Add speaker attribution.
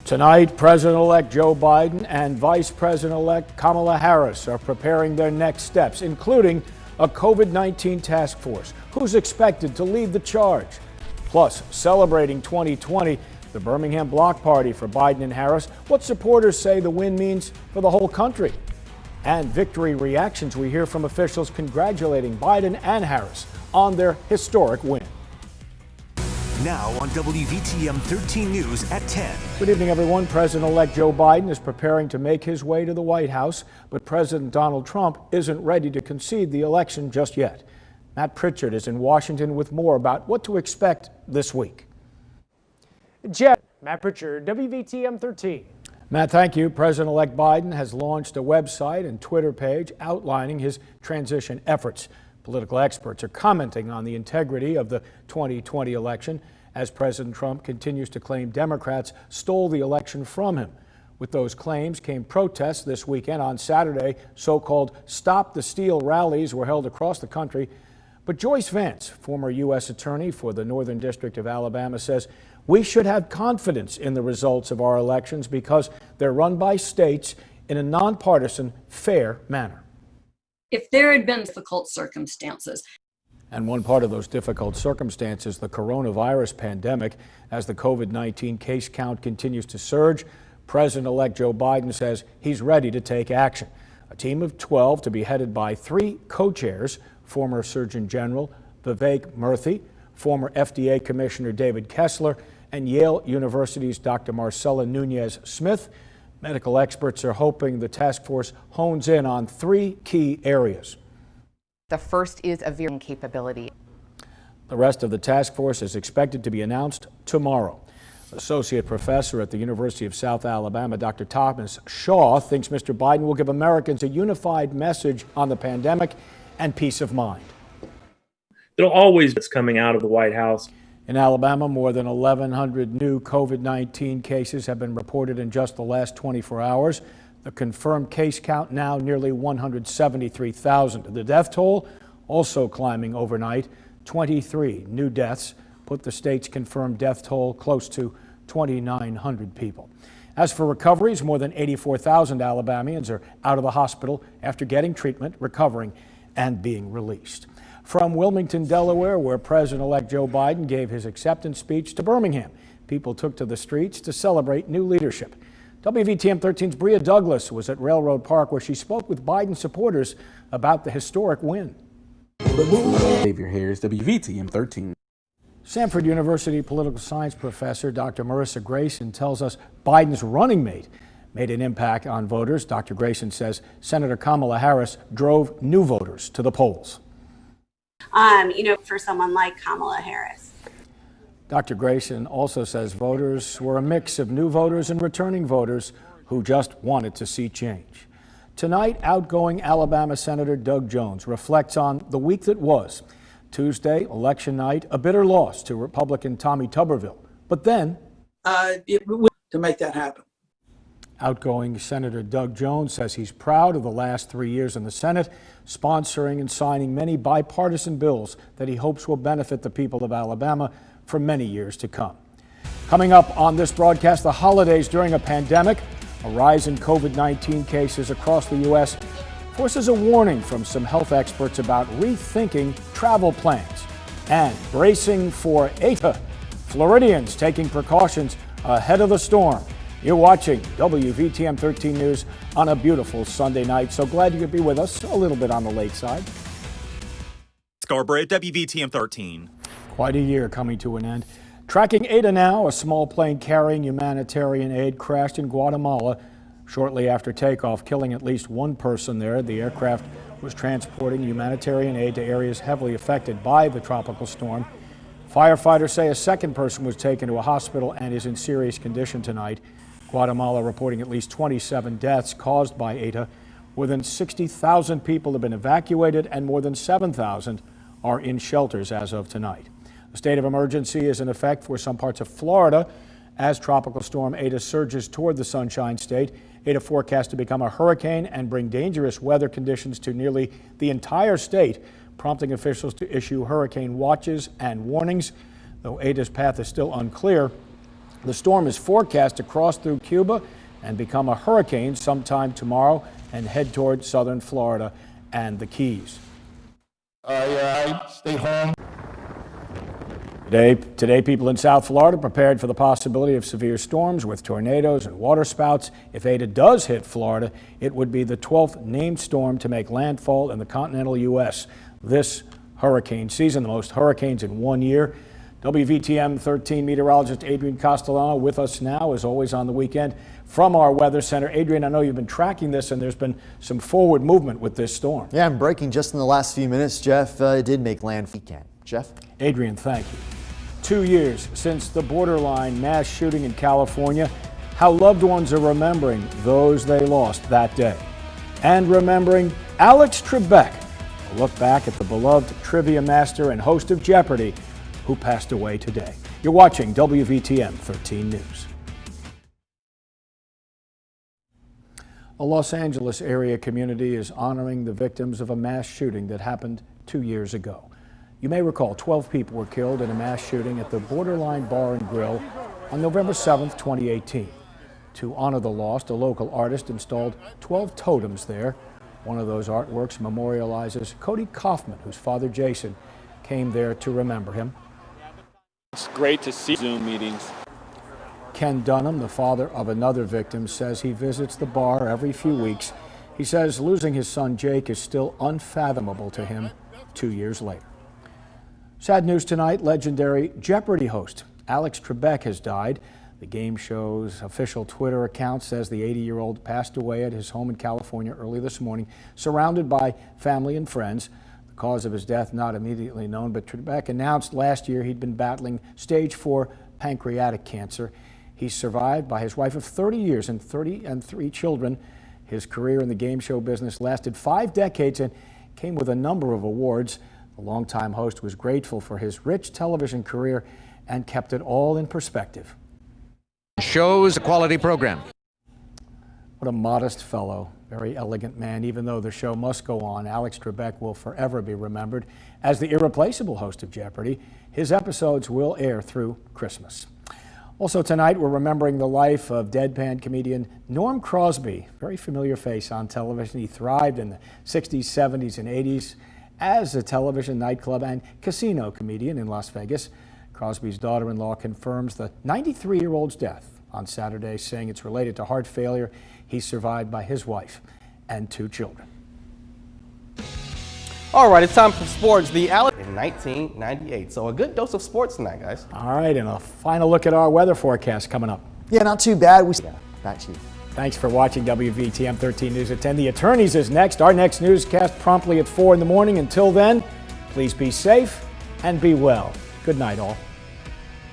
Speaker 1: Tonight, President-elect Joe Biden and Vice President-elect Kamala Harris are preparing their next steps, including a COVID-19 task force. Who's expected to lead the charge? Plus, celebrating 2020, the Birmingham block party for Biden and Harris, what supporters say the win means for the whole country. And victory reactions, we hear from officials congratulating Biden and Harris on their historic win.
Speaker 2: Now on WVTM 13 News at 10.
Speaker 1: Good evening, everyone. President-elect Joe Biden is preparing to make his way to the White House, but President Donald Trump isn't ready to concede the election just yet. Matt Pritchard is in Washington with more about what to expect this week.
Speaker 3: Jeff, Matt Pritchard, WVTM 13.
Speaker 1: Matt, thank you. President-elect Biden has launched a website and Twitter page outlining his transition efforts. Political experts are commenting on the integrity of the 2020 election as President Trump continues to claim Democrats stole the election from him. With those claims came protests this weekend. On Saturday, so-called Stop the Steal rallies were held across the country. But Joyce Vance, former U.S. Attorney for the Northern District of Alabama, says we should have confidence in the results of our elections because they're run by states in a nonpartisan, fair manner.
Speaker 4: If there had been difficult circumstances.
Speaker 1: And one part of those difficult circumstances, the coronavirus pandemic. As the COVID-19 case count continues to surge, President-elect Joe Biden says he's ready to take action. A team of 12 to be headed by 3 co-chairs, former Surgeon General Vivek Murthy, former FDA Commissioner David Kessler, and Yale University's Dr. Marcella Nunez-Smith. Medical experts are hoping the task force hones in on 3 key areas.
Speaker 5: The first is a varying capability.
Speaker 1: The rest of the task force is expected to be announced tomorrow. Associate professor at the University of South Alabama, Dr. Thomas Shaw, thinks Mr. Biden will give Americans a unified message on the pandemic and peace of mind.
Speaker 6: There'll always be coming out of the White House.
Speaker 1: In Alabama, more than 1,100 new COVID-19 cases have been reported in just the last 24 hours. The confirmed case count now nearly 173,000. The death toll also climbing overnight. 23 new deaths put the state's confirmed death toll close to 2,900 people. As for recoveries, more than 84,000 Alabamians are out of the hospital after getting treatment, recovering, and being released. From Wilmington, Delaware, where President-elect Joe Biden gave his acceptance speech, to Birmingham, people took to the streets to celebrate new leadership. WVTM 13's Bria Douglas was at Railroad Park, where she spoke with Biden supporters about the historic win.
Speaker 7: Xavier Harris, WVTM 13.
Speaker 1: Samford University political science professor Dr. Marissa Grayson tells us Biden's running mate made an impact on voters. Dr. Grayson says Senator Kamala Harris drove new voters to the polls.
Speaker 8: For someone like Kamala Harris.
Speaker 1: Dr. Grayson also says voters were a mix of new voters and returning voters who just wanted to see change. Tonight, outgoing Alabama Senator Doug Jones reflects on the week that was. Tuesday, election night, a bitter loss to Republican Tommy Tuberville. But then,
Speaker 9: to make that happen.
Speaker 1: Outgoing Senator Doug Jones says he's proud of the last 3 years in the Senate, sponsoring and signing many bipartisan bills that he hopes will benefit the people of Alabama for many years to come. Coming up on this broadcast, the holidays during a pandemic, a rise in COVID-19 cases across the U.S. forces a warning from some health experts about rethinking travel plans and bracing for ETA. Floridians taking precautions ahead of the storm. You're watching WVTM 13 News on a beautiful Sunday night. So glad you could be with us, a little bit on the late side.
Speaker 10: Scarborough, WVTM 13.
Speaker 1: Quite a year coming to an end. Tracking ETA now, a small plane carrying humanitarian aid crashed in Guatemala shortly after takeoff, killing at least one person there. The aircraft was transporting humanitarian aid to areas heavily affected by the tropical storm. Firefighters say a second person was taken to a hospital and is in serious condition tonight. Guatemala reporting at least 27 deaths caused by ETA. More than 60,000 people have been evacuated and more than 7,000 are in shelters as of tonight. A state of emergency is in effect for some parts of Florida as Tropical Storm ETA surges toward the Sunshine State. ETA forecast to become a hurricane and bring dangerous weather conditions to nearly the entire state, prompting officials to issue hurricane watches and warnings. Though ETA's path is still unclear, The storm is forecast to cross through Cuba and become a hurricane sometime tomorrow and head toward southern Florida and the Keys.
Speaker 11: Stay home.
Speaker 1: Today, people in South Florida prepared for the possibility of severe storms with tornadoes and waterspouts. If Eta does hit Florida, it would be the 12th named storm to make landfall in the continental U.S. this hurricane season, the most hurricanes in 1 year. WVTM 13 meteorologist Adrian Castellano with us now, as always on the weekend, from our weather center. Adrian, I know you've been tracking this, and there's been some forward movement with this storm.
Speaker 12: Yeah, and breaking just in the last few minutes, Jeff. It did make landfall. Jeff?
Speaker 1: Adrian, thank you. 2 years since the borderline mass shooting in California, how loved ones are remembering those they lost that day. And remembering Alex Trebek, a look back at the beloved trivia master and host of Jeopardy, who passed away today. You're watching WVTM 13 News. A Los Angeles area community is honoring the victims of a mass shooting that happened 2 years ago. You may recall 12 people were killed in a mass shooting at the Borderline Bar and Grill on November 7th, 2018. To honor the lost, a local artist installed 12 totems there. One of those artworks memorializes Cody Kaufman, whose father Jason came there to remember him.
Speaker 13: It's great to see Zoom meetings.
Speaker 1: Ken Dunham, the father of another victim, says he visits the bar every few weeks. He says losing his son Jake is still unfathomable to him 2 years later. Sad news tonight, legendary Jeopardy host Alex Trebek has died. The game show's official Twitter account says the 80-year-old passed away at his home in California early this morning, surrounded by family and friends. The cause of his death not immediately known, but Trebek announced last year he'd been battling stage 4 pancreatic cancer. He's survived by his wife of 30 years and 3 children. His career in the game show business lasted 5 decades and came with a number of awards. The longtime host was grateful for his rich television career and kept it all in perspective.
Speaker 14: Shows a quality program.
Speaker 1: What a modest fellow, very elegant man. Even though the show must go on, Alex Trebek will forever be remembered as the irreplaceable host of Jeopardy. His episodes will air through Christmas. Also tonight, we're remembering the life of deadpan comedian Norm Crosby. Very familiar face on television. He thrived in the 60s, 70s, and 80s as a television, nightclub, and casino comedian in Las Vegas. Crosby's daughter-in-law confirms the 93-year-old's death on Saturday, saying it's related to heart failure. He's survived by his wife and 2 children.
Speaker 15: All right, it's time for sports. In 1998, so a good dose of sports tonight, guys.
Speaker 1: All right, and a final look at our weather forecast coming up.
Speaker 12: Yeah, not too bad. Back to you.
Speaker 1: Thanks for watching WVTM 13 News at 10. The Attorneys is next. Our next newscast promptly at 4 in the morning. Until then, please be safe and be well. Good night, all.